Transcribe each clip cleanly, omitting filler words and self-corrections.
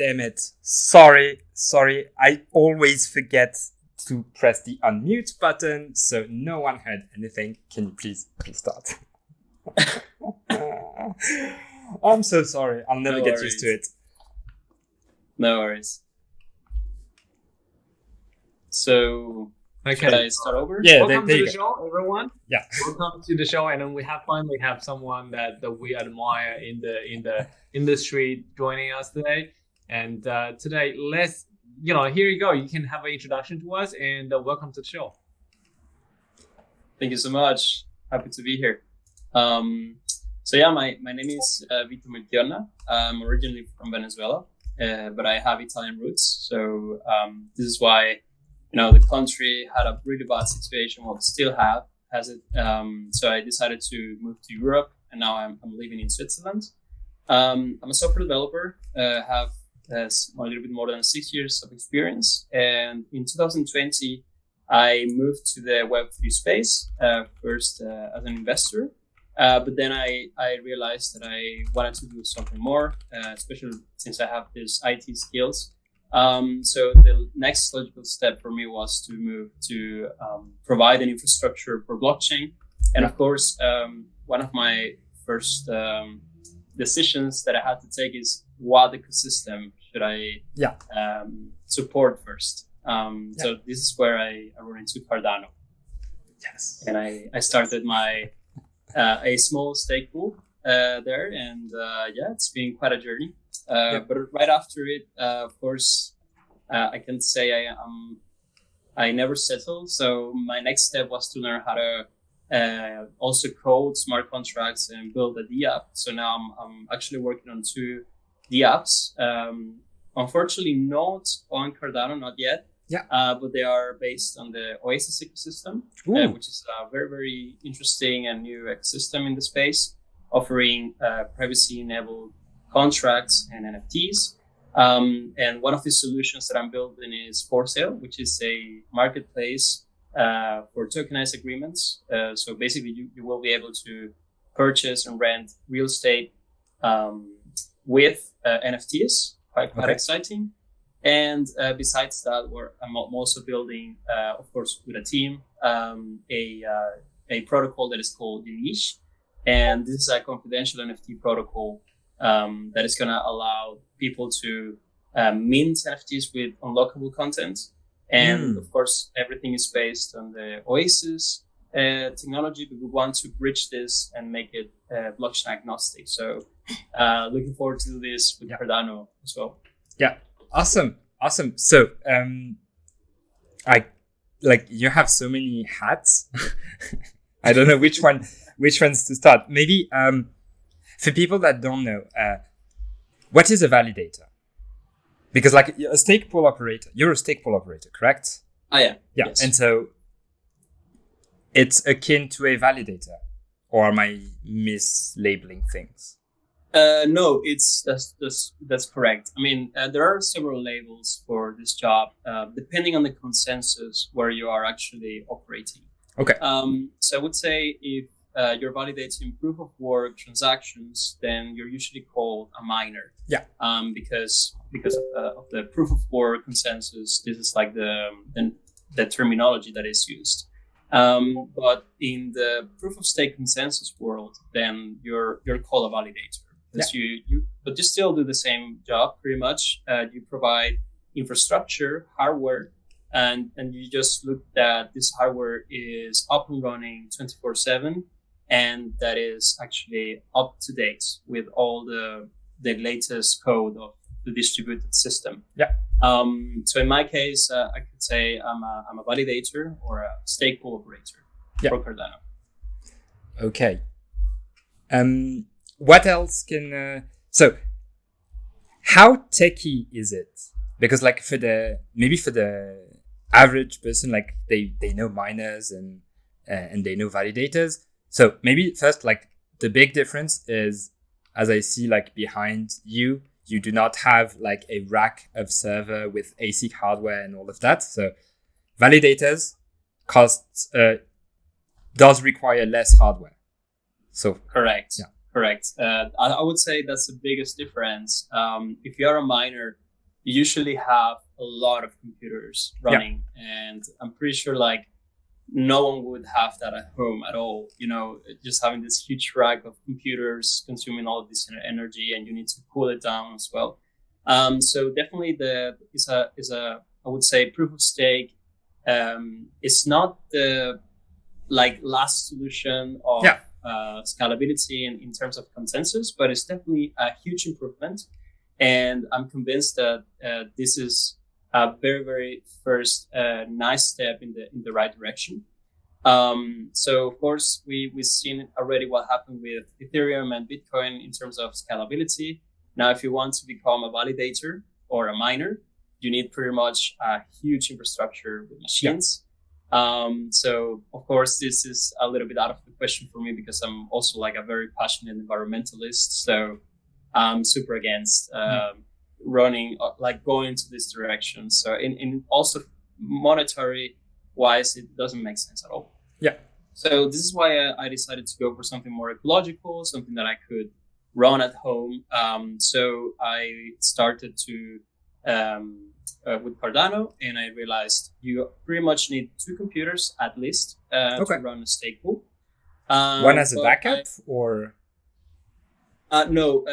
damn it. Sorry. I always forget to press the unmute button, so no one heard anything. Can you please start? I'm so sorry. I'll never get used to it. No worries. So, should I start over? Yeah, welcome to the show, everyone. Yeah. Welcome to the show, and then we have fun. We have someone that we admire in the industry joining us today. And today, here you go. You can have an introduction to us, and welcome to the show. Thank you so much. Happy to be here. My name is Vito Melchiorna. I'm originally from Venezuela, but I have Italian roots. So this is why, the country had a really bad situation. Well, still has it. So I decided to move to Europe, and now I'm living in Switzerland. I'm a software developer. Have a little bit more than 6 years of experience. And in 2020, I moved to the Web3 space, first as an investor. But then I realized that I wanted to do something more, especially since I have these IT skills. So the next logical step for me was to move to provide an infrastructure for blockchain. And of course, one of my first decisions that I had to take is what ecosystem should I support first. So this is where I run into Cardano. Yes. And I started my a small stake pool there, and it's been quite a journey. But right after it, of course, I can say I never settled. So my next step was to learn how to also code smart contracts and build a D app. So now I'm actually working on 2 D apps. Unfortunately, not on Cardano, not yet. But they are based on the Oasis ecosystem, which is a very, very interesting and new ecosystem in the space, offering privacy-enabled contracts and NFTs. And one of the solutions that I'm building is For Sale, which is a marketplace for tokenized agreements. So basically, you will be able to purchase and rent real estate with NFTs. Quite exciting. And besides that, I'm also building, of course, with a team, a protocol that is called Uniche. And this is a confidential NFT protocol that is going to allow people to mint NFTs with unlockable content. And of course, everything is based on the Oasis technology, but we want to bridge this and make it blockchain agnostic. So looking forward to do this with Cardano as well. Yeah. Awesome. So, you have so many hats. I don't know which ones to start. Maybe, for people that don't know, what is a validator? Because you're a stake pool operator, correct? Yeah. Yes. And so it's akin to a validator, or am I mislabeling things? No, that's correct. I mean, there are several labels for this job, depending on the consensus where you are actually operating. Okay. So I would say if you're validating proof of work transactions, then you're usually called a miner. Yeah. Because of the proof of work consensus, this is like the terminology that is used. But in the proof of stake consensus world, then you're called a validator. But you still do the same job pretty much. You provide infrastructure, hardware, and you just look that this hardware is up and running 24/7, and that is actually up to date with all the latest code of the distributed system. Yeah. So in my case, I could say I'm a validator or a stake pool operator for Cardano. Okay. What else can... So, how techy is it? Because for the average person, they know miners and they know validators. So maybe first, the big difference is, as I see behind you do not have a rack of server with ASIC hardware and all of that. So validators does require less hardware. So correct. Yeah. Correct. I would say that's the biggest difference. If you are a miner, you usually have a lot of computers running, and I'm pretty sure like no one would have that at home at all. You know, just having this huge rack of computers consuming all of this energy, and you need to cool it down as well. So definitely is a I would say proof of stake. It's not the like last solution of scalability in terms of consensus, but it's definitely a huge improvement. And I'm convinced that this is a very, very first nice step in the right direction. So of course we've seen already what happened with Ethereum and Bitcoin in terms of scalability. Now, if you want to become a validator or a miner, you need pretty much a huge infrastructure with machines. So of course this is a little bit out of the question for me because I'm also like a very passionate environmentalist. So I'm super against running like going into this direction. So in also monetary wise, it doesn't make sense at all. Yeah. So this is why I decided to go for something more ecological, something that I could run at home. So I started to with Cardano, and I realized you pretty much need 2 computers at least to run a stake pool. One as a backup, or no,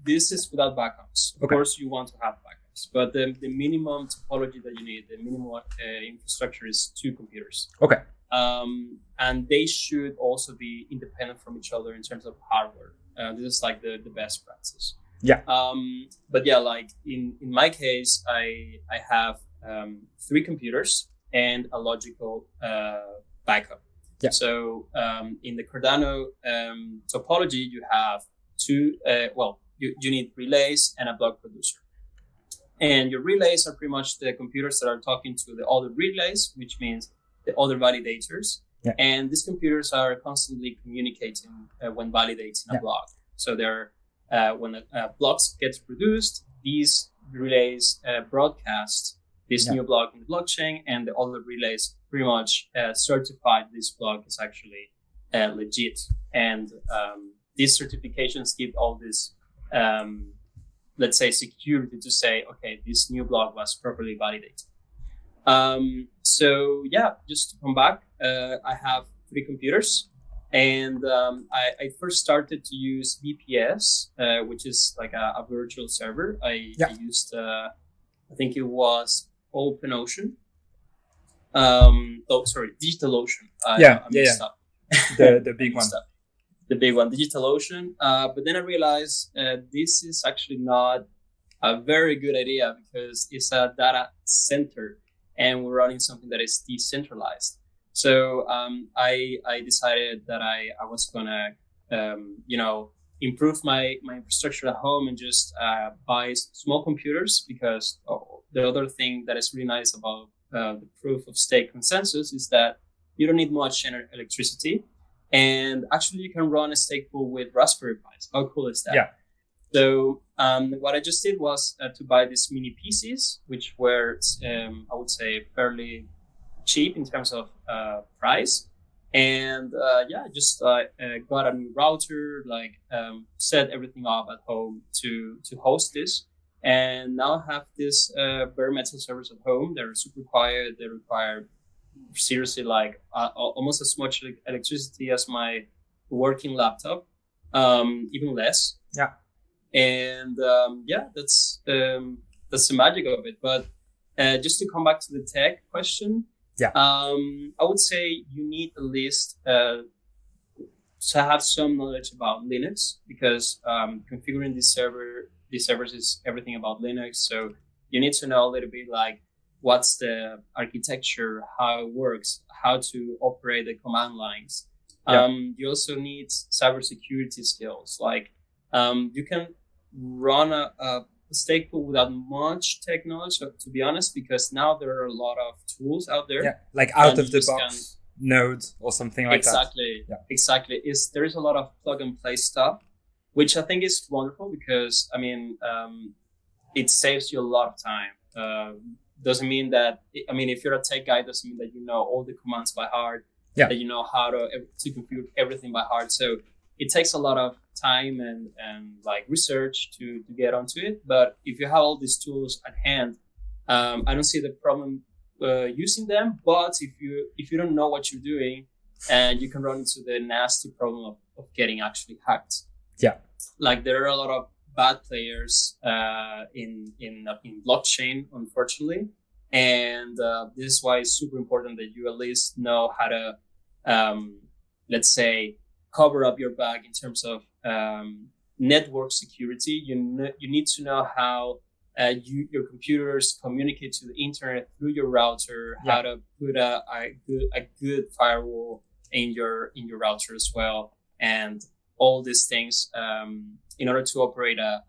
this is without backups. Of course, you want to have backups, but the minimum topology that you need, the minimum infrastructure is 2 computers. Okay. And they should also be independent from each other in terms of hardware. This is like the best practice. Yeah. But yeah, like in my case, I have 3 computers and a logical backup. Yeah. So in the Cardano topology, you have 2. You need relays and a block producer. And your relays are pretty much the computers that are talking to the other relays, which means the other validators. Yeah. And these computers are constantly communicating when validating a block. So they're when a block gets produced, these relays broadcast this new block in the blockchain, and the other relays pretty much certify this block is actually legit. And these certifications give all this, let's say, security to say, okay, this new block was properly validated. So yeah, just to come back, I have 3 computers. And I first started to use VPS, which is like a virtual server. I used, I think it was OpenOcean. DigitalOcean. The big one. The big one, DigitalOcean. But then I realized this is actually not a very good idea because it's a data center and we're running something that is decentralized. So I decided that I was gonna improve my infrastructure at home and just buy small computers, because the other thing that is really nice about the proof of stake consensus is that you don't need much electricity, and actually you can run a stake pool with Raspberry Pis. How cool is that? Yeah. So what I just did was to buy these mini PCs, which were I would say fairly cheap in terms of price, and just got a new router, set everything up at home to host this, and now I have this bare metal servers at home. They're super quiet. They require seriously almost as much electricity as my working laptop, even less. Yeah. And that's the magic of it. But just to come back to the tech question. Yeah. I would say you need at least to have some knowledge about Linux, because configuring these servers is everything about Linux. So you need to know a little bit like what's the architecture, how it works, how to operate the command lines. Yeah. You also need cybersecurity skills. Like you can run a stake pool without much tech knowledge, to be honest, because now there are a lot of tools out there. Yeah, like out of the box nodes or something like that. Exactly. There is a lot of plug and play stuff, which I think is wonderful because it saves you a lot of time. Doesn't mean that if you're a tech guy, doesn't mean that you know all the commands by heart. Yeah. That you know how to configure everything by heart. So it takes a lot of time and like research to get onto it. But if you have all these tools at hand, I don't see the problem using them. But if you don't know what you're doing, and you can run into the nasty problem of getting actually hacked. Yeah, like there are a lot of bad players in blockchain, unfortunately, and this is why it's super important that you at least know how to, let's say, cover up your back in terms of network security. You need to know how your computers communicate to the internet through your router, how to put a good firewall in your router as well, and all these things in order to operate a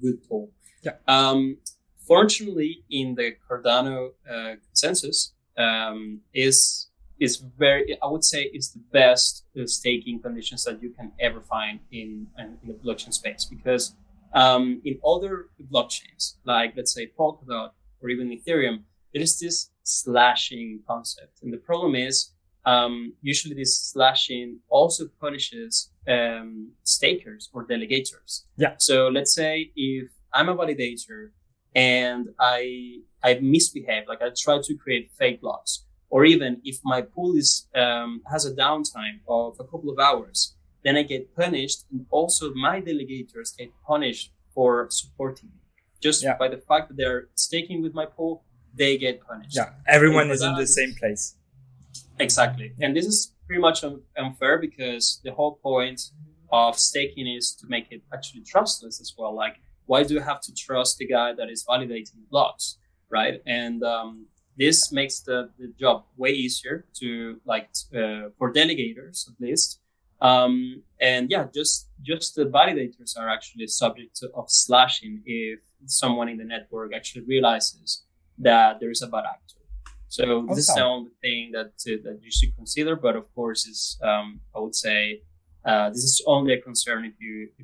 good pool. Fortunately, in the Cardano consensus, is very, I would say, is the best staking conditions that you can ever find in the blockchain space, because in other blockchains, like let's say Polkadot or even Ethereum, there is this slashing concept, and the problem is usually this slashing also punishes stakers or delegators. So let's say if I'm a validator and I misbehave, like I try to create fake blocks, or even if my pool is has a downtime of a couple of hours, then I get punished, and also my delegators get punished for supporting me. Just by the fact that they're staking with my pool, they get punished. Everyone is in the same place. Exactly. And this is pretty much unfair, because the whole point of staking is to make it actually trustless as well. Like, why do you have to trust the guy that is validating blocks, right? And this makes the job way easier to for delegators at least. And just the validators are actually subject of slashing if someone in the network actually realizes that there is a bad actor. So this is the only thing that you should consider. But of course, is I would say this is only a concern if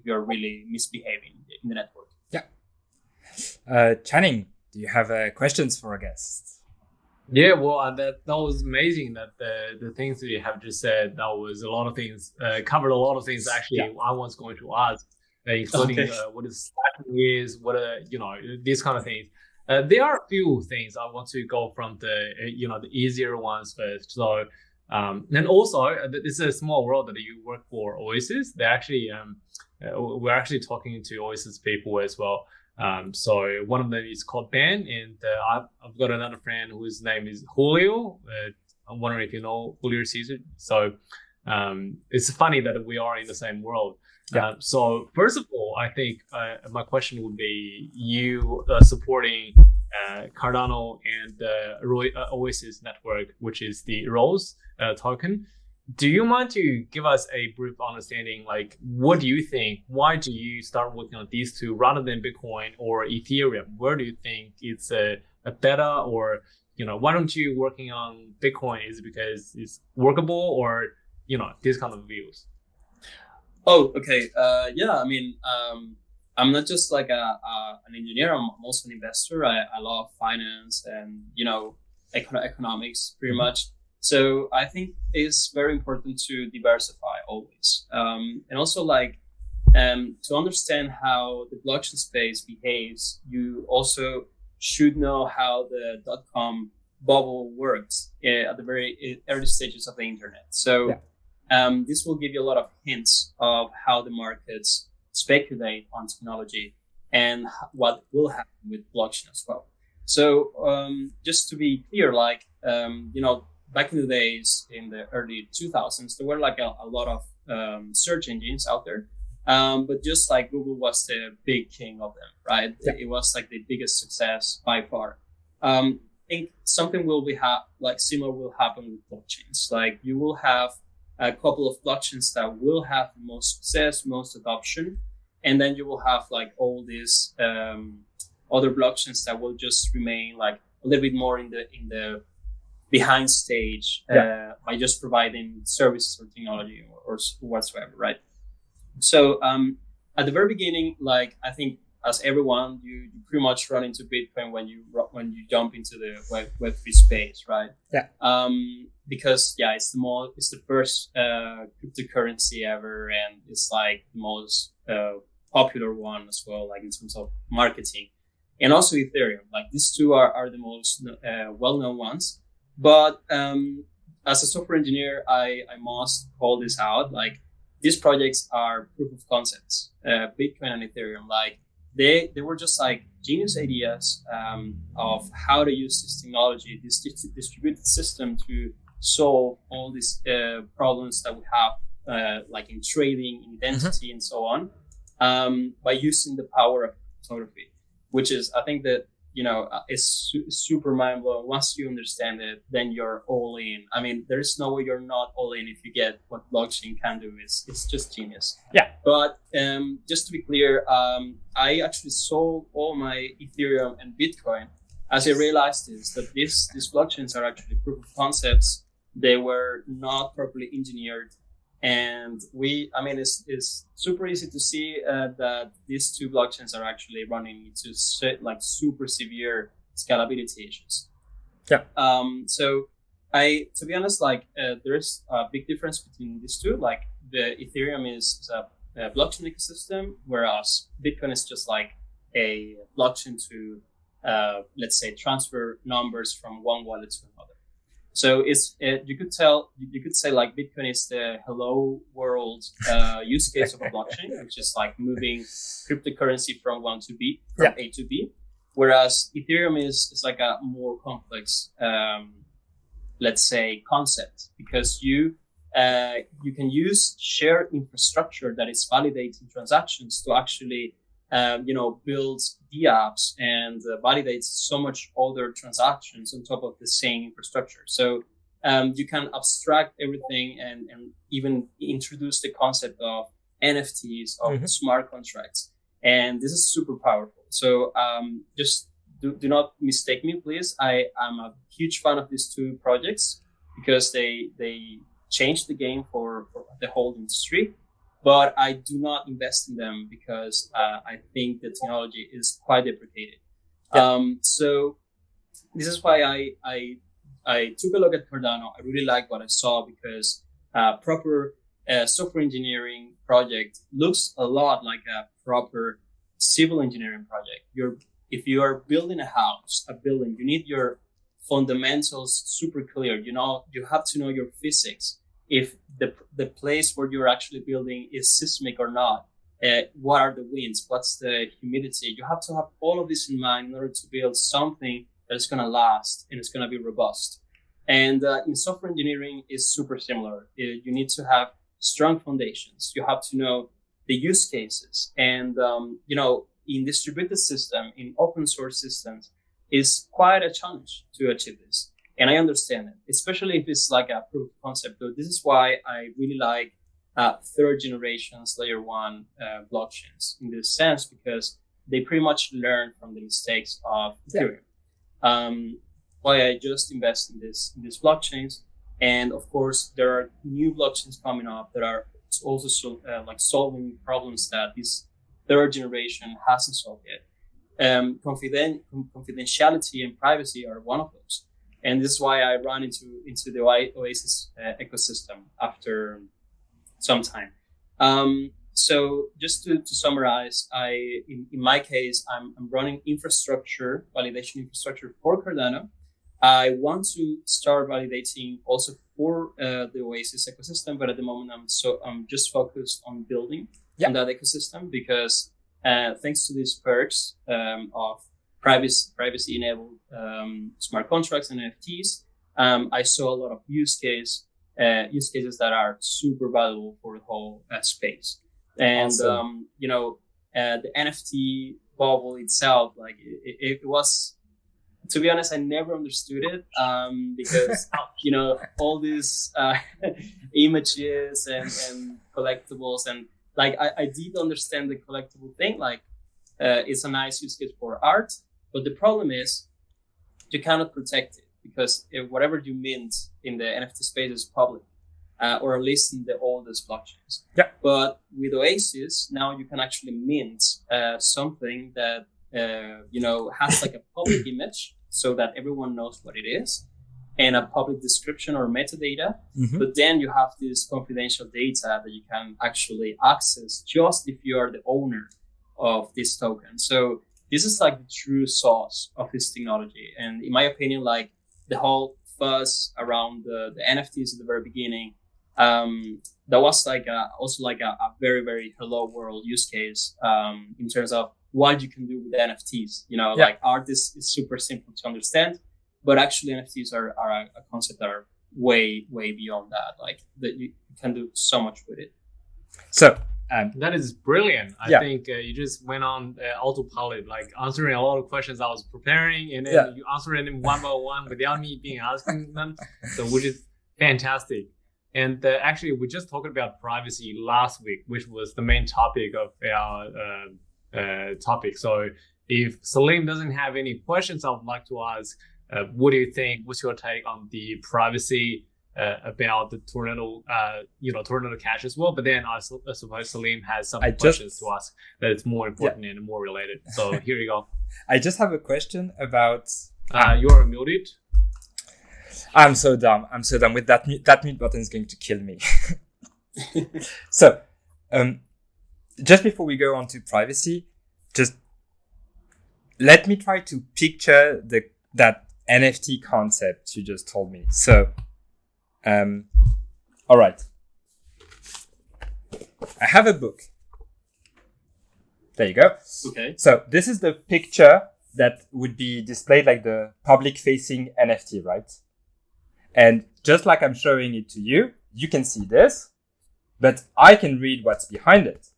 you are really misbehaving in the network. Channing, do you have questions for our guests? Yeah, well, that was amazing. That the things that you have just said, that was a lot of things, covered a lot of things. Actually, I was going to ask, including what is slashing is, what these kind of things. There are a few things I want to go from the easier ones first. So, and also this is a small world that you work for Oasis. They actually, we're actually talking to Oasis people as well. So one of them is called Ben, and I've got another friend whose name is Julio. I'm wondering if you know Julio Caesar. So it's funny that we are in the same world. So first of all, I think my question would be you supporting Cardano and Oasis network, which is the Rose token. Do you mind to give us a brief understanding, like what do you think? Why do you start working on these two rather than Bitcoin or Ethereum? Where do you think it's a better, or why don't you working on Bitcoin? Is it because it's workable, or these kind of views? Oh, okay. I mean, I'm not just like an engineer. I'm also an investor. I love finance and economics pretty much. So I think it's very important to diversify always, and also to understand how the blockchain space behaves. You also should know how the .com bubble works at the very early stages of the internet. So this will give you a lot of hints of how the markets speculate on technology and what will happen with blockchain as well. So just to be clear, back in the days, in the early 2000s, there were a lot of search engines out there. But just like Google was the big king of them, right? It was like the biggest success by far. I think something will be similar will happen with blockchains. Like you will have a couple of blockchains that will have the most success, most adoption. And then you will have all these other blockchains that will just remain a little bit more in the behind stage by just providing services or technology or whatsoever, right? So at the very beginning, I think as everyone, you pretty much run into Bitcoin when you jump into the Web3 space, right? because it's the first cryptocurrency ever, and it's like the most popular one as well, like in terms of marketing, and also Ethereum. Like these two are the most well-known ones. But as a software engineer, I must call this out. Like these projects are proof of concepts. Bitcoin and Ethereum, like they were just like genius ideas of how to use this technology, this distributed system to solve all these problems that we have, like in trading, in identity, and so on, by using the power of cryptography, which is, I think that, is super mind blowing. Once you understand it, then you're all in. I mean, there's no way you're not all in if you get what blockchain can do. It's just genius. Yeah. But just to be clear, I actually sold all my Ethereum and Bitcoin as I realized that these blockchains are actually proof of concepts. They were not properly engineered. And it's super easy to see that these two blockchains are actually running into like super severe scalability issues. Yeah. So to be honest, like there's a big difference between these two. Like the Ethereum is a blockchain ecosystem, whereas Bitcoin is just like a blockchain to, let's say, transfer numbers from one wallet to another. So you could say like Bitcoin is the hello world use case of a blockchain, which is like moving cryptocurrency from A to B, whereas Ethereum is like a more complex, let's say, concept, because you can use shared infrastructure that is validating transactions to actually build the apps and validate so much other transactions on top of the same infrastructure. So you can abstract everything and even introduce the concept of NFTs, of smart contracts. And this is super powerful. So just do not mistake me, please. I am a huge fan of these two projects because they changed the game for the whole industry. But I do not invest in them because I think the technology is quite deprecated. Yeah. So this is why I took a look at Cardano. I really like what I saw because proper software engineering project looks a lot like a proper civil engineering project. If you are building a house, a building, you need your fundamentals super clear. You have to know your physics. If the place where you're actually building is seismic or not, what are the winds, what's the humidity, you have to have all of this in mind in order to build something that is going to last and it's going to be robust. And in software engineering is super similar. You need to have strong foundations. You have to know the use cases, and in distributed system, in open source systems, is quite a challenge to achieve this. And I understand it, especially if it's like a proof of concept. So this is why I really like third generations layer one blockchains in this sense, because they pretty much learn from the mistakes of Ethereum. Why I just invest in these blockchains. And of course, there are new blockchains coming up that are also solving problems that this third generation hasn't solved yet. Confidentiality and privacy are one of those. And this is why I run into the Oasis ecosystem after some time. So just to summarize, in my case, I'm running validation infrastructure for Cardano. I want to start validating also for the Oasis ecosystem, but at the moment I'm just focused on building on that ecosystem because thanks to these perks of privacy enabled smart contracts and NFTs, I saw a lot of use cases that are super valuable for the whole space. And awesome. The NFT bubble itself, like it was, to be honest, I never understood it because all these images and collectibles, and like I did understand the collectible thing, like it's a nice use case for art, but the problem is you cannot protect it because whatever you mint in the NFT space is public, or at least in the oldest blockchains. Yeah. But with Oasis, now you can actually mint something that has like a public image so that everyone knows what it is. and a public description or metadata. Mm-hmm. But then you have this confidential data that you can actually access just if you are the owner of this token. So this is like the true source of this technology. And in my opinion, like the whole fuss around the NFTs at the very beginning, that was like also like a very, very hello world use case in terms of what you can do with NFTs. You know, like art is super simple to understand, but actually NFTs are a concept that are way, way beyond that. Like that you can do so much with it. So that is brilliant. I think you just went on autopilot, like answering a lot of questions I was preparing, and then you answered them one by one without me being asking them. So which is fantastic. And actually, we just talked about privacy last week, which was the main topic of our topic. So if Salim doesn't have any questions, I would like to ask, what do you think? What's your take on the privacy about the Tornado, Tornado Cash as well? But then I suppose Salim has some questions to ask that it's more important and more related. So here you go. I just have a question about... you're muted. I'm so dumb with that mute button is going to kill me. So, just before we go on to privacy, just let me try to picture that NFT concept you just told me. So, all right. I have a book. There you go. Okay. So this is the picture that would be displayed like the public facing NFT, right? And just like I'm showing it to you, you can see this, but I can read what's behind it.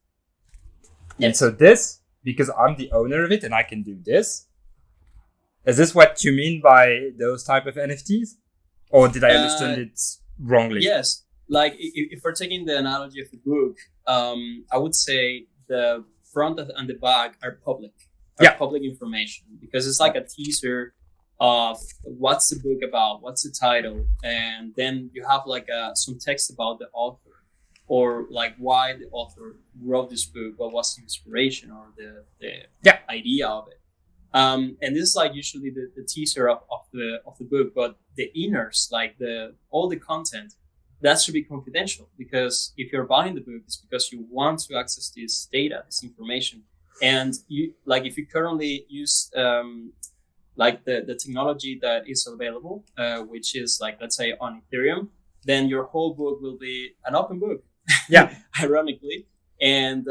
Yes. And so this, because I'm the owner of it and I can do this, is this what you mean by those type of NFTs? Or did I understand it wrongly? Yes. Like if we're taking the analogy of the book, I would say the front and the back are public information, because it's like a teaser of what's the book about, what's the title, and then you have like some text about the author, or like why the author wrote this book, what was the inspiration or the idea of it. And this is like usually the teaser of the book, but the inners, like all the content, that should be confidential, because if you're buying the book, it's because you want to access this data, this information. And you, like, if you currently use like the technology that is available, which is like, let's say on Ethereum, then your whole book will be an open book. Yeah. Ironically. And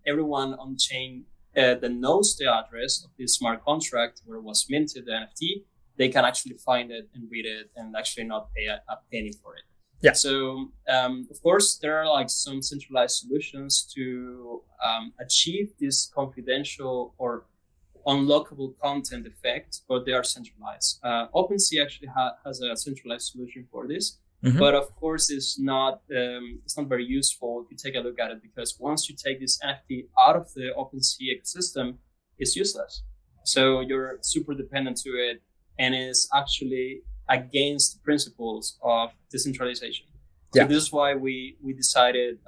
everyone on chain that knows the address of this smart contract where it was minted, the NFT, they can actually find it and read it and actually not pay a penny for it. Yeah. So, of course, there are like some centralized solutions to achieve this confidential or unlockable content effect, but they are centralized. OpenSea actually has a centralized solution for this, but of course, it's not very useful if you take a look at it, because once you take this NFT out of the OpenSea ecosystem, it's useless. So you're super dependent to it, and it's actually against the principles of decentralization. So this is why we decided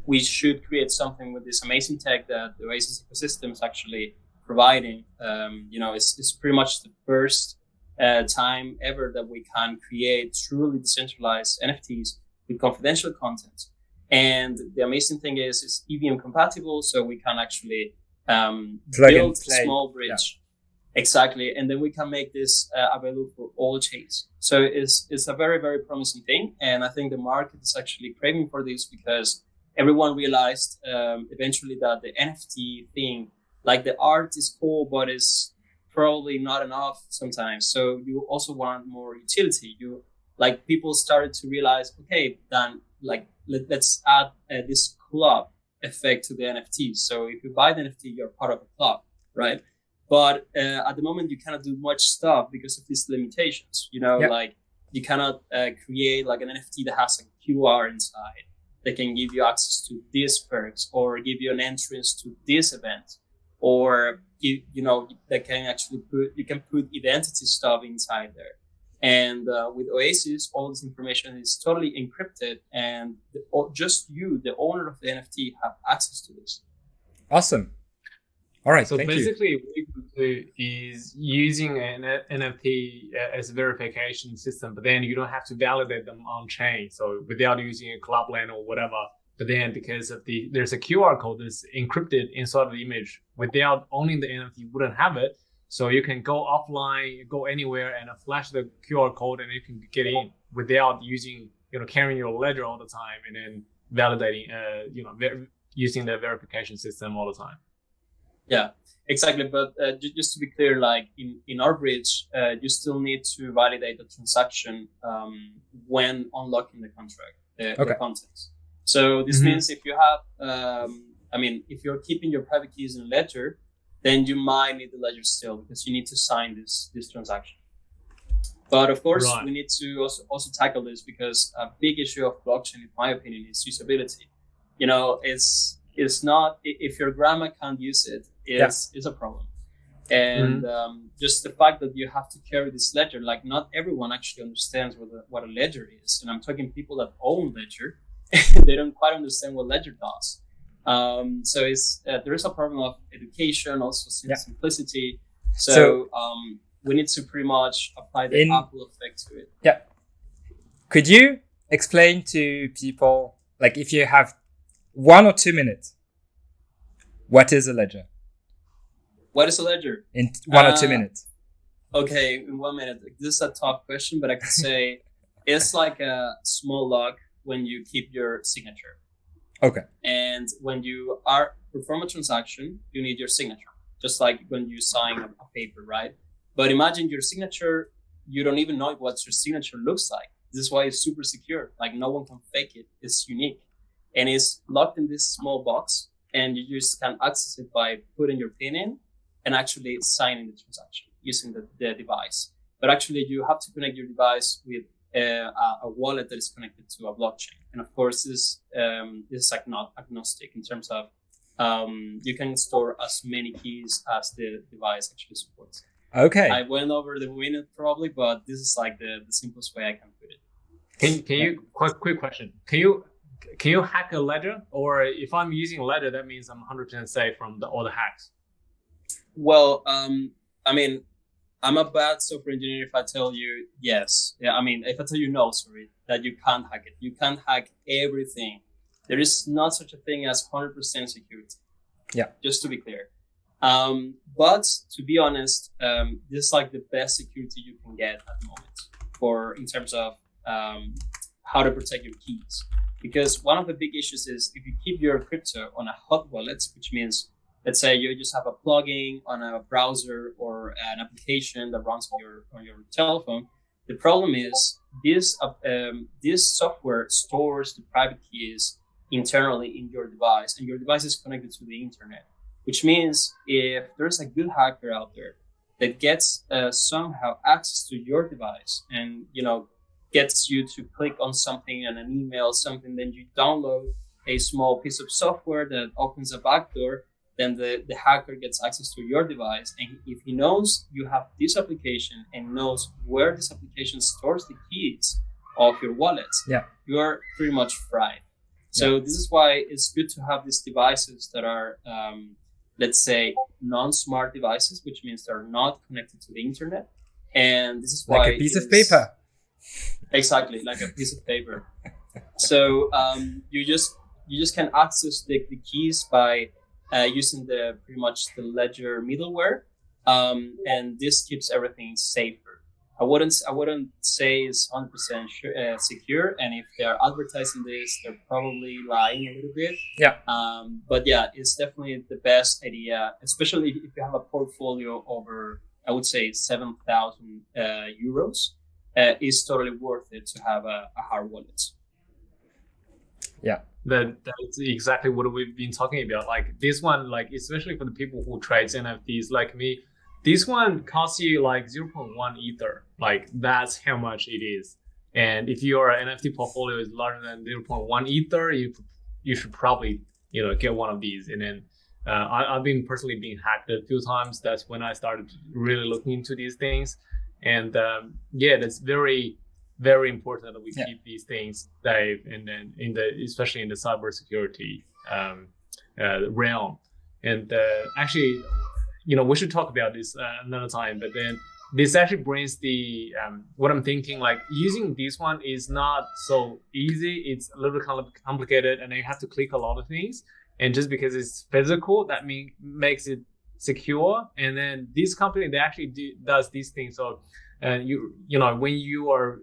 we should create something with this amazing tech that the Oasis ecosystem is actually providing. It's pretty much the first time ever that we can create truly decentralized NFTs with confidential content. And the amazing thing is it's EVM compatible, so we can actually build a small bridge. Yeah. Exactly, and then we can make this available for all chains. So it's a very, very promising thing, and I think the market is actually craving for this, because everyone realized eventually that the NFT thing, like the art is cool, but it's probably not enough sometimes. So you also want more utility. People started to realize, okay, then let's add this club effect to the NFTs. So if you buy the NFT, you're part of a club, right? But at the moment, you cannot do much stuff because of these limitations. Like you cannot create like an NFT that has a QR inside that can give you access to these perks, or give you an entrance to this event, or that can actually you can put identity stuff inside there. And with Oasis, all this information is totally encrypted, and just you, the owner of the NFT, have access to this. Awesome. All right. So Thank you. basically, what you can do is using an NFT as a verification system, but then you don't have to validate them on chain. So without using a Clubland or whatever, but then because of there's a QR code that's encrypted inside of the image. Without owning the NFT, you wouldn't have it. So you can go offline, go anywhere, and flash the QR code, and you can get in without using, carrying your ledger all the time, and then validating, using the verification system all the time. Yeah, exactly. But just to be clear, like in our bridge, you still need to validate the transaction when unlocking the contract, the contents. So this means if you have, if you're keeping your private keys in a ledger, then you might need the ledger still because you need to sign this transaction. But of course, we need to also tackle this because a big issue of blockchain, in my opinion, is usability. It's not, if your grandma can't use it, is a problem. And just the fact that you have to carry this ledger, like not everyone actually understands what a ledger is. And I'm talking people that own ledger, they don't quite understand what ledger does. So there is a problem of education, also simplicity. So we need to pretty much apply the Apple effect to it. Yeah. Could you explain to people, like if you have 1 or 2 minutes, what is a ledger? What is a ledger? In 1 or 2 minutes. Okay, in 1 minute. This is a tough question, but I could say it's like a small log when you keep your signature. Okay. And when you perform a transaction, you need your signature, just like when you sign a paper, right? But imagine your signature, you don't even know what your signature looks like. This is why it's super secure. Like no one can fake it. It's unique. And it's locked in this small box, and you just can access it by putting your PIN in and actually signing the transaction using the device. But actually, you have to connect your device with a wallet that is connected to a blockchain. And of course, this is agnostic in terms of you can store as many keys as the device actually supports. Okay. I went over the minute probably, but this is like the simplest way I can put it. Can you quick question? Can you hack a ledger? Or if I'm using a ledger, that means I'm 100% safe from all the hacks? Well, I'm a bad software engineer if I tell you yes. Yeah, if I tell you no, sorry, that you can't hack it. You can't hack everything. There is not such a thing as 100% security. Yeah. Just to be clear. But to be honest, this is like the best security you can get at the moment in terms of how to protect your keys. Because one of the big issues is if you keep your crypto on a hot wallet, which means, let's say you just have a plugin on a browser or an application that runs on your telephone. The problem is this software stores the private keys internally in your device, and your device is connected to the internet. Which means if there's a good hacker out there that gets somehow access to your device and gets you to click on something in an email, something, then you download a small piece of software that opens a backdoor, then the hacker gets access to your device. And if he knows you have this application and knows where this application stores the keys of your wallet, you are pretty much fried. So this is why it's good to have these devices that are, let's say, non-smart devices, which means they're not connected to the internet. And this is why like a piece of paper. Exactly, like a piece of paper. So you just can access the keys by using pretty much the Ledger middleware, and this keeps everything safer. I wouldn't say it's 100% secure, and if they're advertising this, they're probably lying a little bit. Yeah. But yeah, it's definitely the best idea, especially if you have a portfolio over, I would say, 7,000 euros. It's totally worth it to have a hard wallet. Yeah. That's exactly what we've been talking about. Like this one, like especially for the people who trades NFTs like me, this one costs you like 0.1 Ether. Like that's how much it is. And if your NFT portfolio is larger than 0.1 Ether, you should probably get one of these. And then I've been personally being hacked a few times. That's when I started really looking into these things. And that's very, very important that we keep these things safe, and then especially in the cybersecurity realm. And actually, we should talk about this another time. But then this actually brings the what I'm thinking. Like using this one is not so easy. It's a little complicated, and you have to click a lot of things. And just because it's physical, that makes it secure. And then this company, they actually does these things. So when you are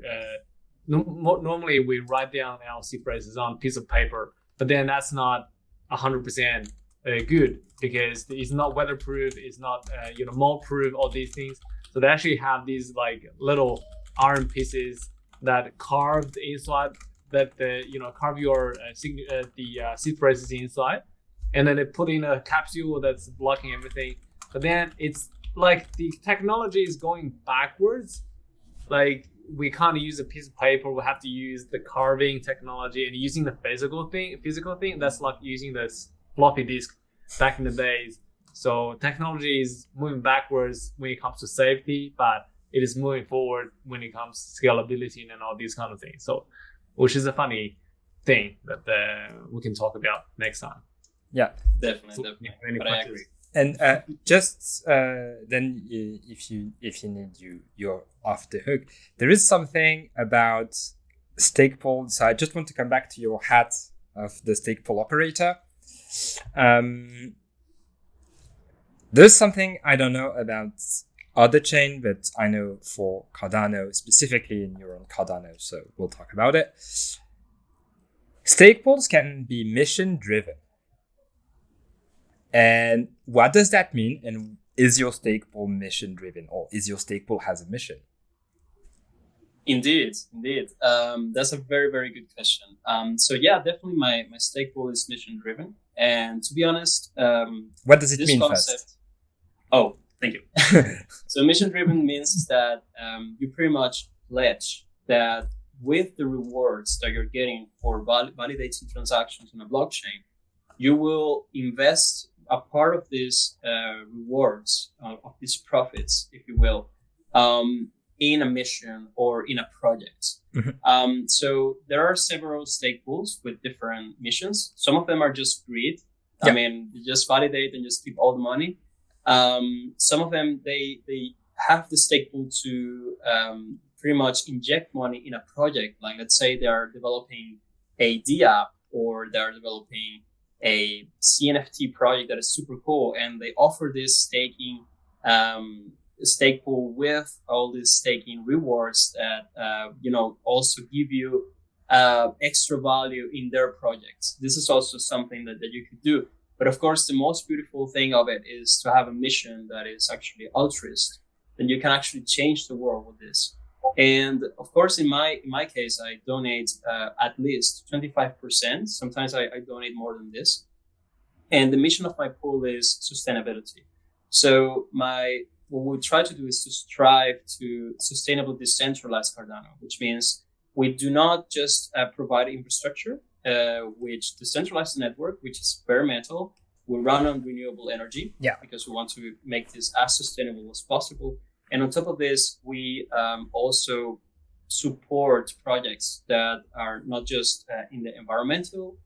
normally we write down our seed phrases on a piece of paper, but then that's not 100% good because it's not weatherproof, it's not mold proof, all these things. So they actually have these like little iron pieces that carved inside that carve your seed phrases inside, and then they put in a capsule that's blocking everything. But then it's like the technology is going backwards. Like we can't use a piece of paper. We have to use the carving technology and using the physical thing. That's like using the floppy disk back in the days. So technology is moving backwards when it comes to safety, but it is moving forward when it comes to scalability and all these kind of things. So, which is a funny thing that we can talk about next time. Yeah, definitely. But I agree. And just then, if you need, you're off the hook. There is something about stake pool. So I just want to come back to your hat of the stake pool operator. There's something I don't know about other chain, but I know for Cardano specifically, and you're on Cardano, so we'll talk about it. Stake pools can be mission driven. And what does that mean? And is your stake pool mission driven, or is your stake pool has a mission? Indeed. That's a very, very good question. So yeah, definitely my stake pool is mission driven. And to be honest, what does it mean first? Oh, thank you. So mission driven means that you pretty much pledge that with the rewards that you're getting for validating transactions on a blockchain, you will invest a part of these rewards, of these profits, if you will, in a mission or in a project. Mm-hmm. So there are several stake pools with different missions. Some of them are just greed. Yeah. I mean, you just validate and just keep all the money. Some of them, they have the stake pool to pretty much inject money in a project. Like let's say they are developing a D app or they are developing a CNFT project that is super cool, and they offer this staking stake pool with all these staking rewards that also give you extra value in their projects. This is also something that you could do. But of course, the most beautiful thing of it is to have a mission that is actually altruist. Then you can actually change the world with this. And of course, in my case, I donate at least 25%. Sometimes I donate more than this. And the mission of my pool is sustainability. So what we try to do is to strive to sustainable decentralized Cardano, which means we do not just provide infrastructure, which decentralized network, which is bare metal. We run on renewable energy because we want to make this as sustainable as possible. And on top of this, we also support projects that are not just in the environmental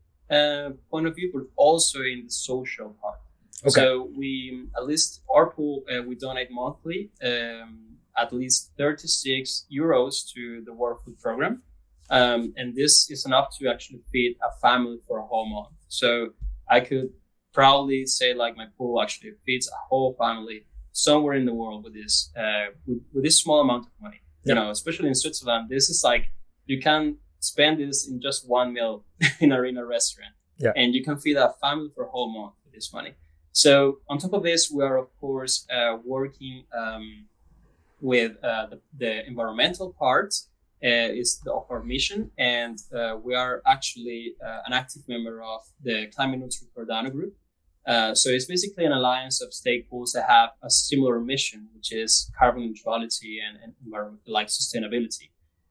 point of view, but also in the social part. Okay. So we, at least our pool, we donate monthly at least 36 euros to the World Food Program. And this is enough to actually feed a family for a whole month. So I could proudly say like my pool actually feeds a whole family somewhere in the world with this with this small amount of money. Yep. You know, especially in Switzerland, this is like you can spend this in just one meal in a restaurant, and you can feed a family for a whole month with this money. So on top of this, we are of course working with the environmental part of our mission, and we are actually an active member of the Climate Neutral Cardano group. So it's basically an alliance of stake pools that have a similar mission, which is carbon neutrality and like sustainability.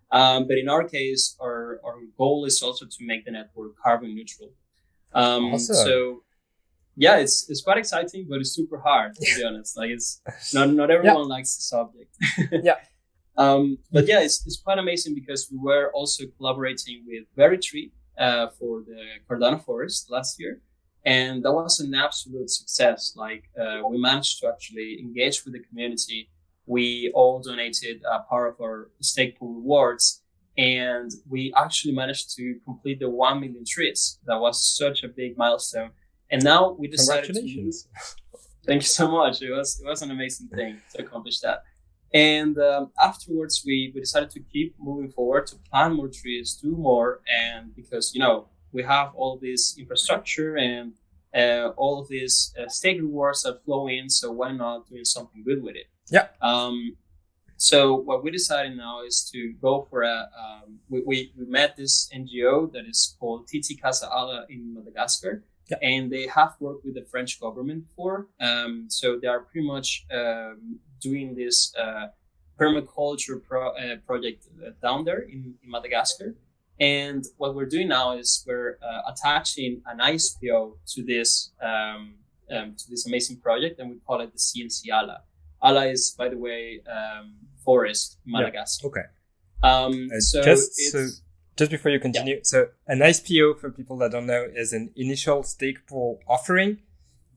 But in our case, our goal is also to make the network carbon neutral. Awesome. So yeah, it's quite exciting, but it's super hard, to be honest. Like it's not everyone likes the subject. But yeah, it's quite amazing because we were also collaborating with Very Tree for the Cardano Forest last year. And that was an absolute success. Like we managed to actually engage with the community. We all donated part of our stake pool rewards, and we actually managed to complete the 1 million trees. That was such a big milestone. And now we decided Congratulations. Thank you so much. It was an amazing thing to accomplish that. And afterwards, we decided to keep moving forward, to plant more trees, do more, and because we have all this infrastructure and all of these stake rewards that flow in, so why not doing something good with it? Yeah. So what we decided now is to go for we met this NGO that is called Titi Casa Ala in Madagascar. Yeah. And they have worked with the French government before. So they are pretty much doing this permaculture project down there in Madagascar. And what we're doing now is we're attaching an ISPO to this amazing project, and we call it the CNC Ala. Ala is, by the way, forest in Madagascar. Yeah. Okay. Just before you continue, so an ISPO, for people that don't know, is an initial stake pool offering,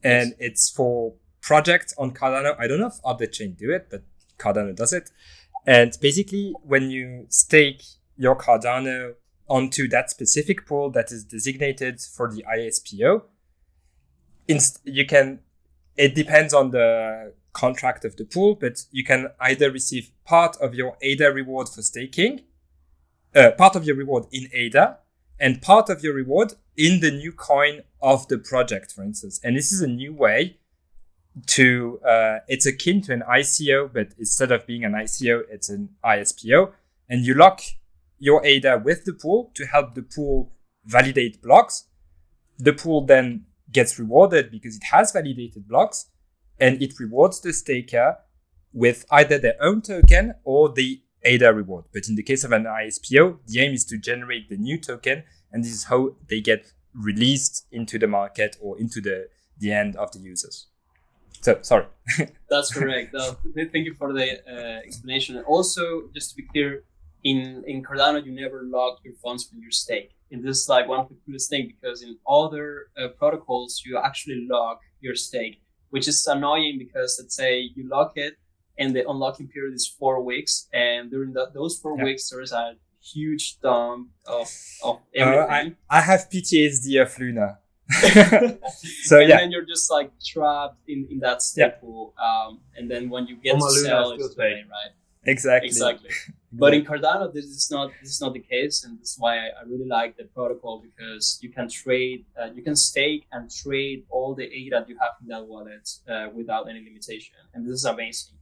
and it's for projects on Cardano. I don't know if other chain do it, but Cardano does it. And basically, when you stake your Cardano onto that specific pool that is designated for the ISPO, it depends on the contract of the pool, but you can either receive part of your ADA reward for staking, part of your reward in ADA, and part of your reward in the new coin of the project, for instance. And this is a new way to, it's akin to an ICO, but instead of being an ICO, it's an ISPO. And you lock your ADA with the pool to help the pool validate blocks. The pool then gets rewarded because it has validated blocks, and it rewards the staker with either their own token or the ADA reward. But in the case of an ISPO, the aim is to generate the new token, and this is how they get released into the market or into the end of the users. So, sorry. That's correct. Thank you for the explanation. Also, just to be clear, in Cardano, you never lock your funds from your stake. And this is like one of the coolest things, because in other protocols, you actually lock your stake, which is annoying because, let's say you lock it and the unlocking period is 4 weeks. And during those 4 weeks, there is a huge dump of everything. I have PTSD of Luna. So and then you're just like trapped in that stake pool. And then when you get to sell, it's too late, right? Exactly. But in Cardano, this is not the case, and this is why I really like the protocol, because you can trade, you can stake and trade all the ADA you have in that wallet without any limitation, and this is amazing.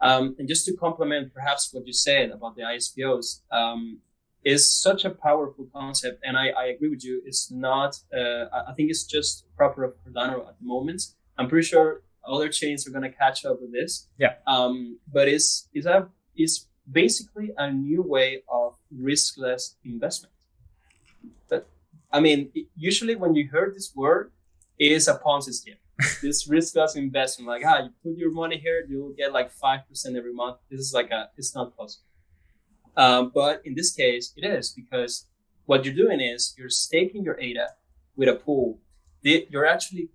And just to complement perhaps what you said about the ISPOs, is such a powerful concept, and I agree with you. It's not. I think it's just proper of Cardano at the moment. I'm pretty sure other chains are going to catch up with this. Yeah. But it's basically a new way of riskless investment. But I mean, usually when you hear this word, it is a Ponzi scheme. This riskless investment, like, you put your money here, you'll get like 5% every month. This is like it's not possible. But in this case, it is, because what you're doing is you're staking your ADA with a pool. You're actually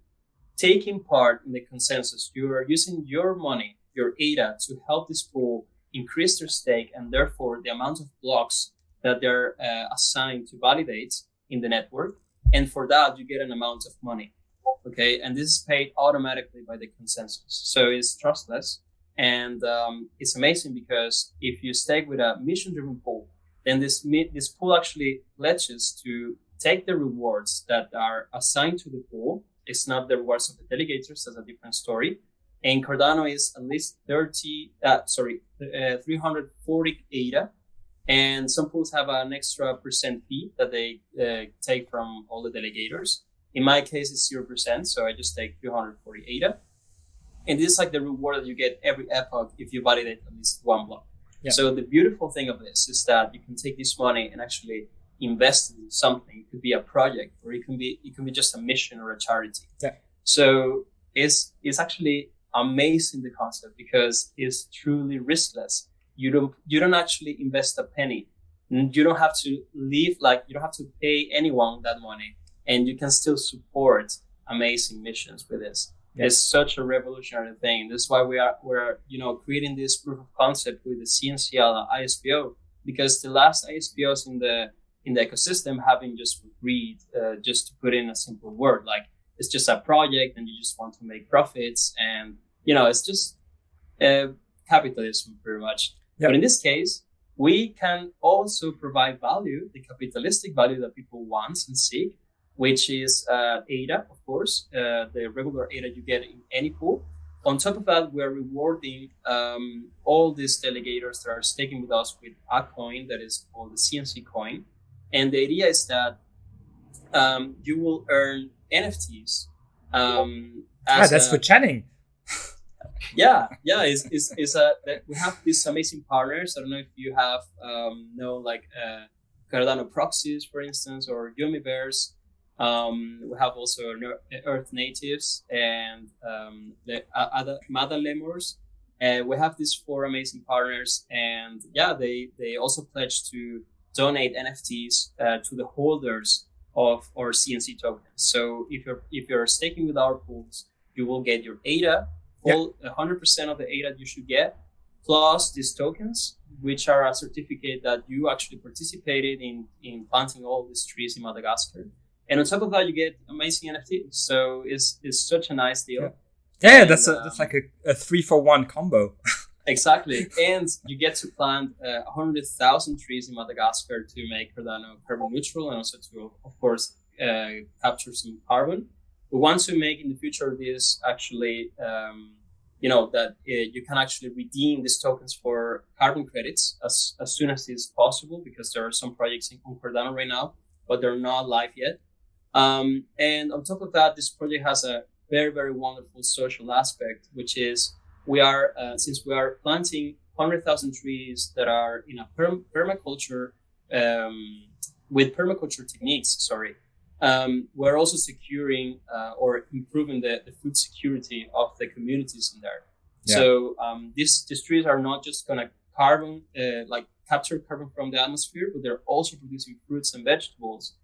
taking part in the consensus. You are using your money, your ADA, to help this pool increase their stake, and therefore the amount of blocks that they're assigned to validate in the network. And for that, you get an amount of money. Okay, and this is paid automatically by the consensus. So it's trustless. And it's amazing, because if you stake with a mission-driven pool, then this pool actually pledges to take the rewards that are assigned to the pool. It's not the rewards of the delegators. That's a different story. And Cardano is at least 340 ADA. And some pools have an extra % fee that they take from all the delegators. In my case, it's 0%. So I just take 340 ADA. And this is like the reward that you get every epoch if you validate at least one block. Yeah. So the beautiful thing of this is that you can take this money and actually invest in something. It could be a project, or it can be just a mission or a charity. Yeah. So it's actually amazing, the concept, because it's truly riskless. You don't actually invest a penny. You don't have to you don't have to pay anyone that money, and you can still support amazing missions with this. Yeah. It's such a revolutionary thing. That's why we're creating this proof of concept with the CNCL ISPO, because the last ISPOs in the ecosystem have been just for greed, just to put in a simple word, like it's just a project and you just want to make profits, and it's just capitalism pretty much. Yeah. But in this case, we can also provide value, the capitalistic value that people want and seek, which is ADA, of course, the regular ADA you get in any pool. On top of that, we're rewarding all these delegators that are staking with us with a coin that is called the CNC coin. And the idea is that you will earn NFTs. That's for Channing. Yeah. We have these amazing partners. I don't know if you have Cardano proxies, for instance, or Yumiverse. We have also Earth Natives and the other Mother Lemurs. We have these 4 amazing partners, and they also pledge to donate NFTs to the holders of our CNC tokens. So if you're staking with our pools, you will get your ADA, 100% of the ADA you should get, plus these tokens, which are a certificate that you actually participated in planting all these trees in Madagascar. And on top of that, you get amazing NFTs. So it's such a nice deal. Yeah, and, that's like a 3-for-1 combo. Exactly. And you get to plant 100,000 trees in Madagascar to make Cardano carbon neutral, and also to, of course, capture some carbon. We want to make in the future this actually, that you can actually redeem these tokens for carbon credits as soon as it's possible, because there are some projects on Cardano right now, but they're not live yet. And on top of that, this project has a very, very wonderful social aspect, which is since we are planting 100,000 trees that are in a permaculture, with permaculture techniques, we're also securing or improving the food security of the communities in there. Yeah. So these trees are not just going to capture carbon from the atmosphere, but they're also producing fruits and vegetables,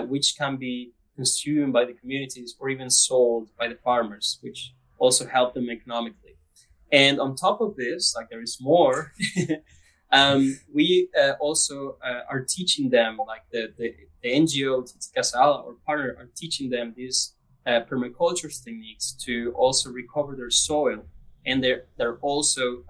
which can be consumed by the communities or even sold by the farmers, which also help them economically. And on top of this, there is more. We also are teaching them, the NGO Tizikasala, or partner, are teaching them these permaculture techniques to also recover their soil, and they're also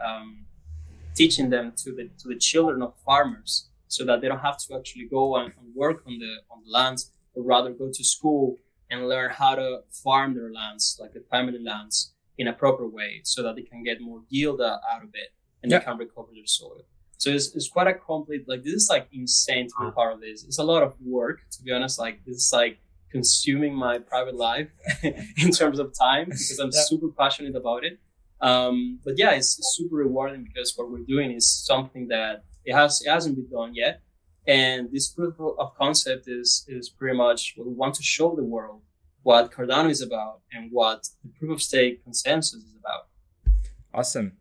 teaching them to the children of farmers, so that they don't have to actually go and work on the lands, but rather go to school and learn how to farm their lands, like the family lands, in a proper way, so that they can get more yield out of it, and they can recover their soil. So it's quite a complete, this is insane to be part of this. It's a lot of work, to be honest. This is consuming my private life in terms of time, because I'm super passionate about it. But yeah, it's super rewarding, because what we're doing is something that it hasn't been done yet. And this proof of concept is pretty much what we want to show the world, what Cardano is about and what the proof of stake consensus is about. Awesome.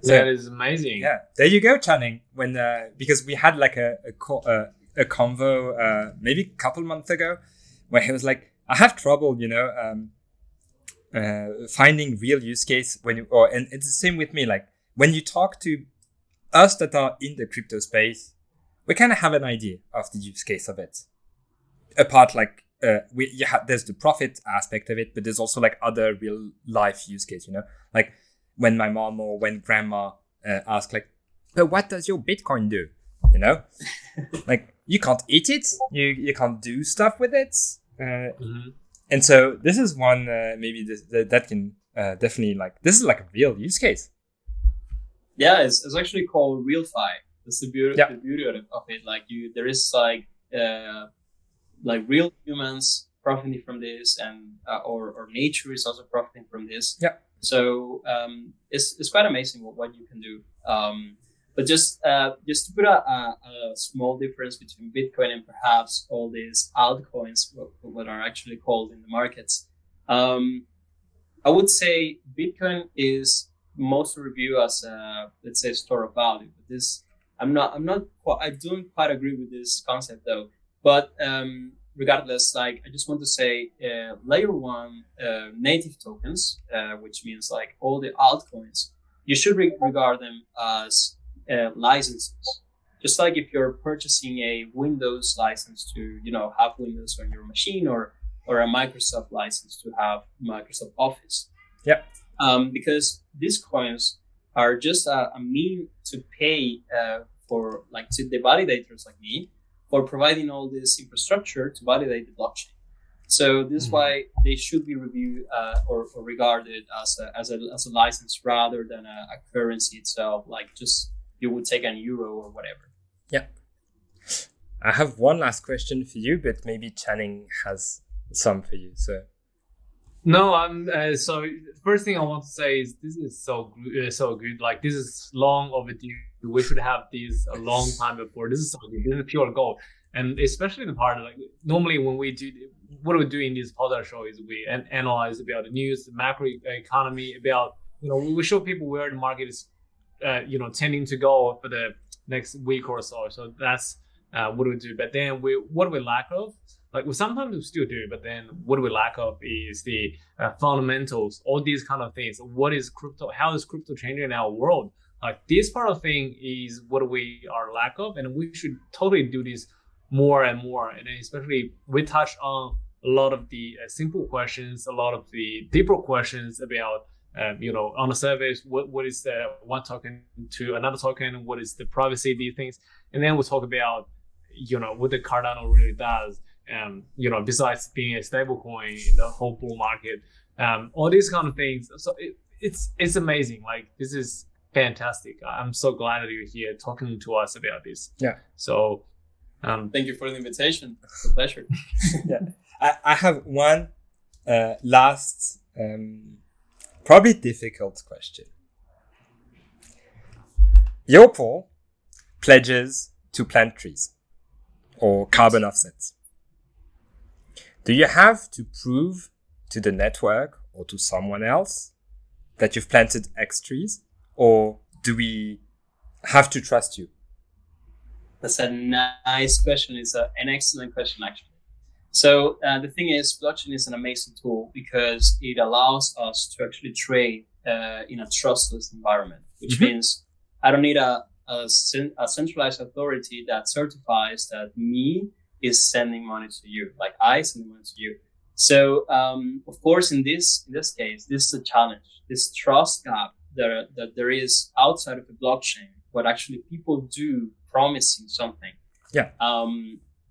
So, that is amazing. Yeah, there you go, Channing. When because we had a convo maybe a couple months ago, where he was like, I have trouble, finding real use case and it's the same with me. When you talk to us that are in the crypto space, we kind of have an idea of the use case of it. Apart, there's the profit aspect of it, but there's also other real life use case, when my mom or when grandma ask but what does your Bitcoin do? You can't eat it, you can't do stuff with it. And so this is one maybe that can definitely this is a real use case. Yeah, it's actually called RealFi. That's the beauty of it. There is real humans profiting from this, and or nature is also profiting from this. Yeah. So it's quite amazing what you can do. But just to put a small difference between Bitcoin and perhaps all these altcoins, what are actually called in the markets, I would say Bitcoin is mostly reviewed as let's say store of value. But this I don't quite agree with this concept though. But regardless, like I just want to say, layer one native tokens, which means like all the altcoins, you should regard them as licenses. Just like if you're purchasing a Windows license to, have Windows on your machine, or a Microsoft license to have Microsoft Office. Yeah. Because these coins are just a mean to pay for, like, to the validators like me, for providing all this infrastructure to validate the blockchain. So this is why they should be reviewed or regarded as a license rather than a currency itself, like just you would take an euro or whatever. Yeah. I have one last question for you, but maybe Channing has some for you. So. No, so first thing I want to say is this is so good. Like, this is long overdue. We should have these a long time before. This is so good. This is pure gold. And especially the part, like, normally when we do, what we do in this podcast show is we analyze about the news, the macro economy, about, we show people where the market is, tending to go for the next week or so. So that's what we do. But then what do we lack of? Like, sometimes we still do, but then what we lack of is the fundamentals, all these kind of things. What is crypto? How is crypto changing in our world? Like, this part of thing is what we are lack of, and we should totally do this more and more. And especially we touch on a lot of the simple questions, a lot of the deeper questions about, on the surface, what is the one token to another token? What is the privacy, these things? And then we'll talk about, what the Cardano really does. Besides being a stable coin in the whole bull market, all these kind of things. So it's amazing. Like, this is fantastic. I'm so glad that you're here talking to us about this. Yeah. So, thank you for the invitation. It's a pleasure. Yeah. I have one last, probably difficult question. Your pool pledges to plant trees or carbon offsets. Do you have to prove to the network or to someone else that you've planted X trees, or do we have to trust you? That's a nice question. It's an excellent question, actually. So the thing is, blockchain is an amazing tool because it allows us to actually trade in a trustless environment, which means I don't need a centralized authority that certifies that me is sending money to you, like I send money to you. So, of course, in this case, this is a challenge. This trust gap that there is outside of the blockchain, what actually people do promising something,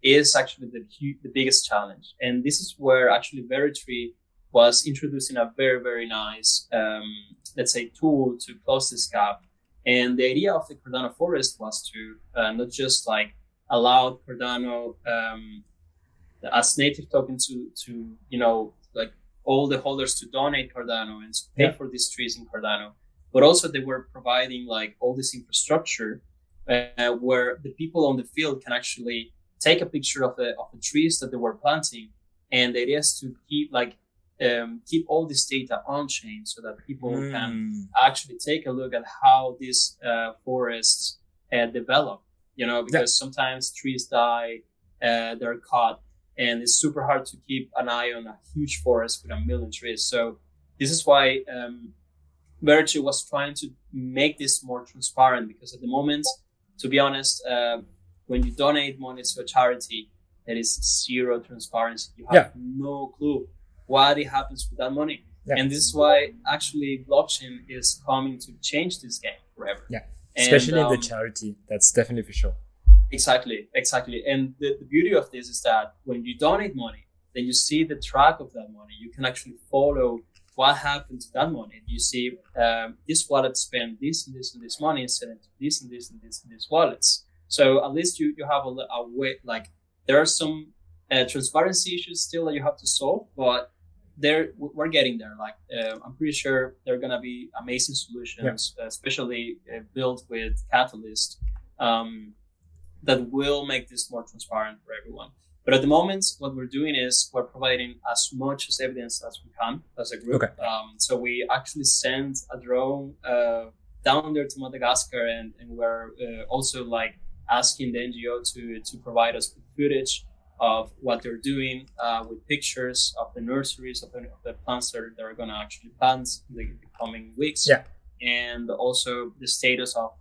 is actually the biggest challenge. And this is where actually Veritree was introducing a very, very nice, let's say, tool to close this gap. And the idea of the Cardano Forest was to not just like allow Cardano as native token to like all the holders to donate Cardano and to pay for these trees in Cardano, but also they were providing like all this infrastructure where the people on the field can actually take a picture of the trees that they were planting, and the idea is to keep all this data on chain so that people can actually take a look at how these forests develop. Because sometimes trees die, they're cut, and it's super hard to keep an eye on a huge forest with 1 million trees. So this is why Veritree was trying to make this more transparent, because at the moment, to be honest, when you donate money to a charity, there is zero transparency. You have no clue what happens with that money. Yeah. And this is why actually blockchain is coming to change this game forever. Yeah. Especially in the charity, that's definitely for sure. Exactly. And the beauty of this is that when you donate money, then you see the track of that money. You can actually follow what happened to that money. You see this wallet spent this and this and this money and sent it to this and this and this and this wallets. So at least you have a way, like there are some transparency issues still that you have to solve, but we're getting there. Like I'm pretty sure there are gonna be amazing solutions, especially built with Catalyst, that will make this more transparent for everyone. But at the moment, what we're doing is we're providing as much as evidence as we can as a group. Okay. So we actually sent a drone down there to Madagascar, and we're also like asking the NGO to provide us with footage of what they're doing with pictures of the nurseries of the plants that they're going to actually plant in the coming weeks. Yeah. And also the status of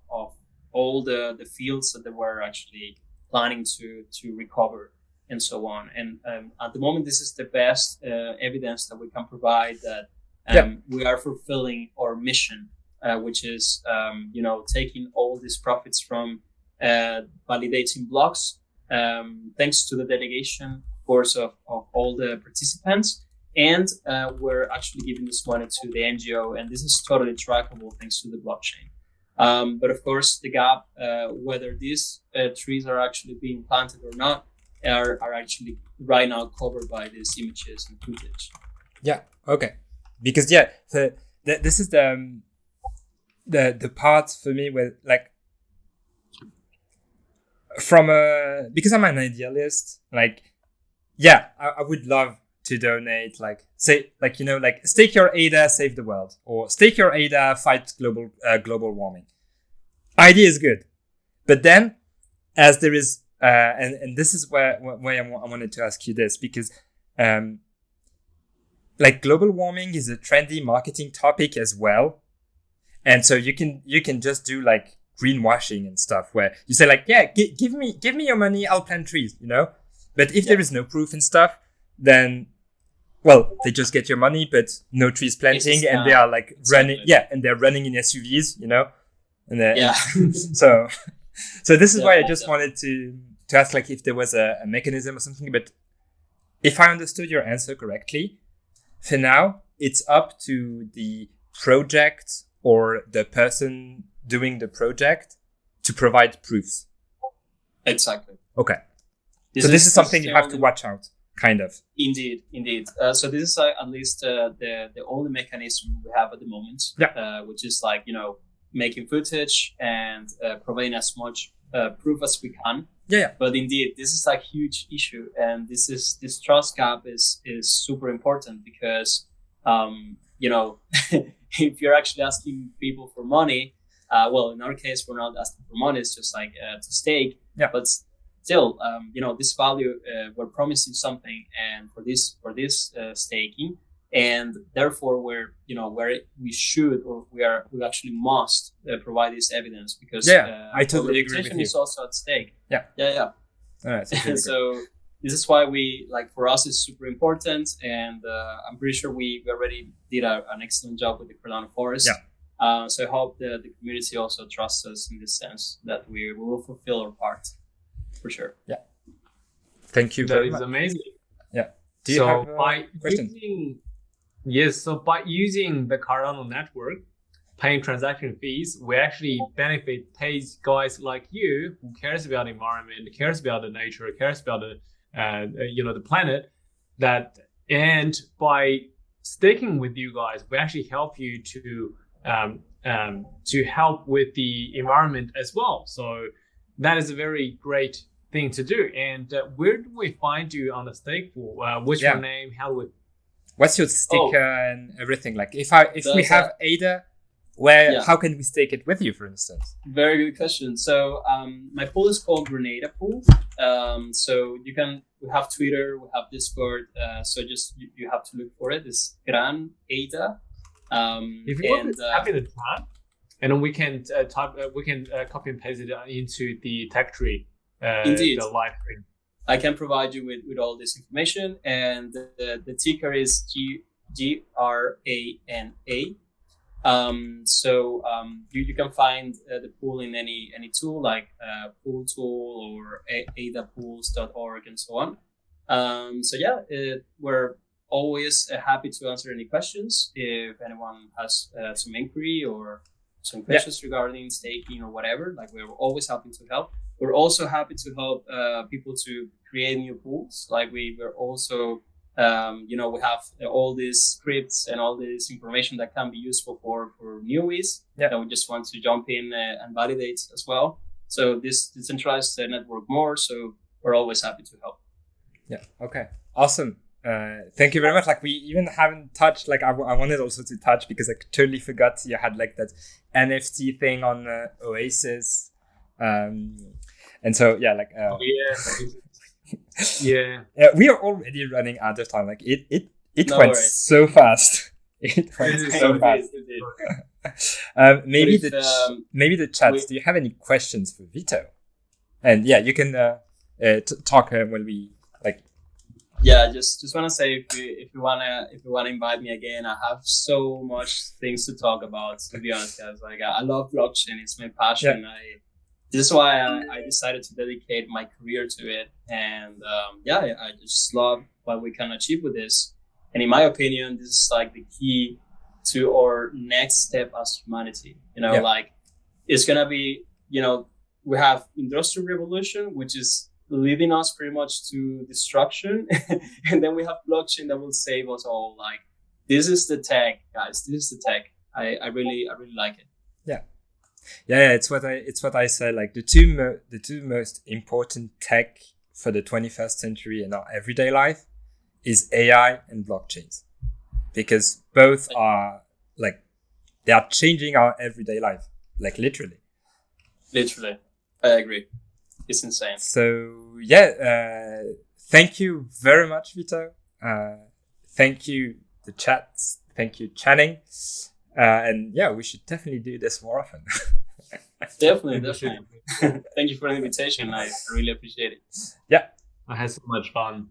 all the fields that they were actually planning to recover and so on. And at the moment, this is the best evidence that we can provide that we are fulfilling our mission, which is, taking all these profits from validating blocks, thanks to the delegation, of course, of all the participants. And we're actually giving this money to the NGO, and this is totally trackable thanks to the blockchain. But of course, the gap, whether these trees are actually being planted or not, are actually right now covered by these images and footage. Yeah. Okay. Because this is the part for me where like because I'm an idealist, like I would love to donate, like say, like stake your ADA, save the world, or stake your ADA, fight global warming. Idea is good, but then as there is and this is where I wanted to ask you this, because like global warming is a trendy marketing topic as well, and so you can just do like greenwashing and stuff where you say like, give me your money, I'll plant trees, but if there is no proof and stuff, then they just get your money but no trees planting, and they are like running and they're running in SUVs, and so this is why I just wanted to ask like if there was a mechanism or something. But if I understood your answer correctly, for now it's up to the project or the person doing the project to provide proofs. Exactly. Okay. This is something you have to watch out, kind of. Indeed. So this is at least the only mechanism we have at the moment, which is like, making footage and providing as much proof as we can. Yeah. But indeed, this is a huge issue, and this trust gap is super important because, if you're actually asking people for money, in our case, we're not asking for money; it's just like to stake. Yeah. But still, this value, we're promising something, and for this staking, and therefore where we should, or we actually must provide this evidence, because I totally agree with you. Is also at stake. Yeah. All right. So this is why for us it's super important, and I'm pretty sure we already did an excellent job with the Cardano Forest. Yeah. So I hope the community also trusts us in this sense that we will fulfill our part, for sure. Yeah. Thank you very much. That is amazing. Yeah. Do you have a question? So by using the Cardano network, paying transaction fees, we actually benefit guys like you who cares about the environment, cares about the nature, cares about the planet. And by staking with you guys, we actually help you to help with the environment as well. So that is a very great thing to do. And where do we find you on the stake pool? What's your name? How do we? What's your sticker and everything? Like if we have ADA, how can we stake it with you, for instance? Very good question. So my pool is called Grenada Pool. So we have Twitter, we have Discord. So just you have to look for it. It's Gran ADA. If you want to type in the chat, and then we can copy and paste it into the tech tree. Indeed. The live stream. I can provide you with all this information, and the ticker is GRANA. So you can find the pool in any tool like Pool Tool or adapools.org and so on. We're always happy to answer any questions if anyone has some inquiry or some questions regarding staking or whatever. Like, we're always happy to help. We're also happy to help people to create new pools. Like we're also, we have all these scripts and all this information that can be useful for newies that we just want to jump in and validate as well. So this decentralized network more. So we're always happy to help. Yeah. Okay. Awesome. Thank you very much. Like, we even haven't touched, like I wanted also to touch, because I totally forgot you had like that NFT thing on Oasis. And so, Yeah. We are already running out of time. Like it No went worries. so fast. It went It is so so fast. It did. Maybe But maybe the chat. we- Do you have any questions for Vito? And yeah, you can talk when we like. Yeah, just wanna say if you wanna invite me again, I have so much things to talk about. To be honest, guys, like I love blockchain. It's my passion. This is why I decided to dedicate my career to it, and I just love what we can achieve with this. And in my opinion, this is like the key to our next step as humanity. Like it's gonna be, we have industrial revolution, which is leading us pretty much to destruction, and then we have blockchain that will save us all. Like this is the tech, guys. This is the tech. I really like it. Yeah, it's what I said. Like the two most important tech for the 21st century in our everyday life is AI and blockchains, because both are like they are changing our everyday life, like literally. Literally, I agree. It's insane. So yeah, thank you very much, Vito. Thank you, the chat. Thank you, Channing. And yeah, we should definitely do this more often. Definitely. Thank you for the invitation. I really appreciate it. Yeah. I had so much fun.